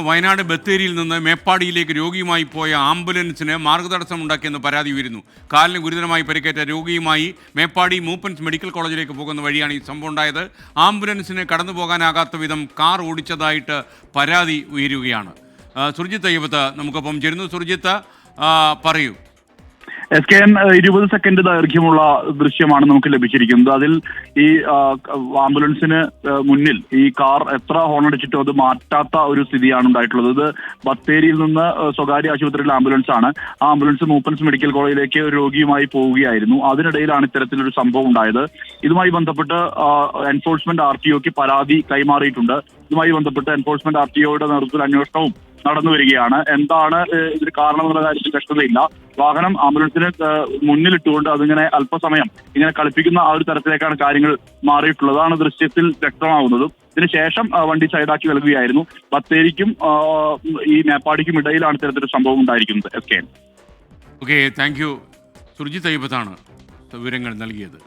വയനാട് ബത്തേരിയിൽ നിന്ന് മേപ്പാടിയിലേക്ക് രോഗിയുമായി പോയ ആംബുലൻസിന് മാർഗതടസ്സമുണ്ടാക്കിയെന്ന് പരാതി ഉയരുന്നു. കാലിന് ഗുരുതരമായി പരിക്കേറ്റ രോഗിയുമായി മേപ്പാടി മൂപ്പൻസ് മെഡിക്കൽ കോളേജിലേക്ക് പോകുന്ന വഴിയാണ് ഈ സംഭവം ഉണ്ടായത്. ആംബുലൻസിന് കടന്നു പോകാനാകാത്ത വിധം കാർ ഓടിച്ചതായിട്ട് പരാതി ഉയരുകയാണ്. സുർജിത്ത് അയ്യപ്പത്ത് നമുക്കൊപ്പം ചേരുന്നു. സുർജിത്ത്, പറയൂ. SKN 20 സെക്കൻഡ് ദൈർഘ്യമുള്ള ദൃശ്യമാണ് നമുക്ക് ലഭിച്ചിരിക്കുന്നത്. അതിൽ ഈ ആംബുലൻസിന് മുന്നിൽ ഈ കാർ എത്ര ഹോണടിച്ചിട്ടും അത് മാറ്റാത്ത ഒരു സ്ഥിതിയാണ് ഉണ്ടായിട്ടുള്ളത്. ഇത് ബത്തേരിയിൽ നിന്ന് സ്വകാര്യ ആശുപത്രിയിലെ ആംബുലൻസ് ആണ്. ആ ആംബുലൻസ് മൂപ്പൻസ് മെഡിക്കൽ കോളേജിലേക്ക് ഒരു രോഗിയുമായി പോവുകയായിരുന്നു. അതിനിടയിലാണ് ഇത്തരത്തിലൊരു സംഭവം ഉണ്ടായത്. ഇതുമായി ബന്ധപ്പെട്ട് എൻഫോഴ്സ്മെന്റ് RTOക്ക് പരാതി കൈമാറിയിട്ടുണ്ട്. ഇതുമായി ബന്ധപ്പെട്ട് എൻഫോഴ്സ്മെന്റ് RTOയുടെ നേതൃത്വത്തിൽ അന്വേഷണവും നടന്നു വരികയാണ്. എന്താണ് ഇതിന് കാരണമെന്നുള്ള കാര്യത്തിൽ വ്യക്തതയില്ല. വാഹനം ആംബുലൻസിന് മുന്നിലിട്ടുകൊണ്ട് അതിങ്ങനെ അല്പസമയം ഇങ്ങനെ കളിപ്പിക്കുന്ന ആ ഒരു തരത്തിലേക്കാണ് കാര്യങ്ങൾ മാറിയിട്ടുള്ളതാണ് ദൃശ്യത്തിൽ വ്യക്തമാവുന്നതും. ഇതിനുശേഷം വണ്ടി സൈഡാക്കി നൽകുകയായിരുന്നു. ബത്തേരിക്കും ഈ മേപ്പാടിക്കും ഇടയിലാണ് ഇത്തരത്തിലൊരു സംഭവം ഉണ്ടായിരിക്കുന്നത്. Okay, thank you. സുർജിത്ത് അയ്യപ്പത്താണ് വിവരങ്ങൾ നൽകിയത്.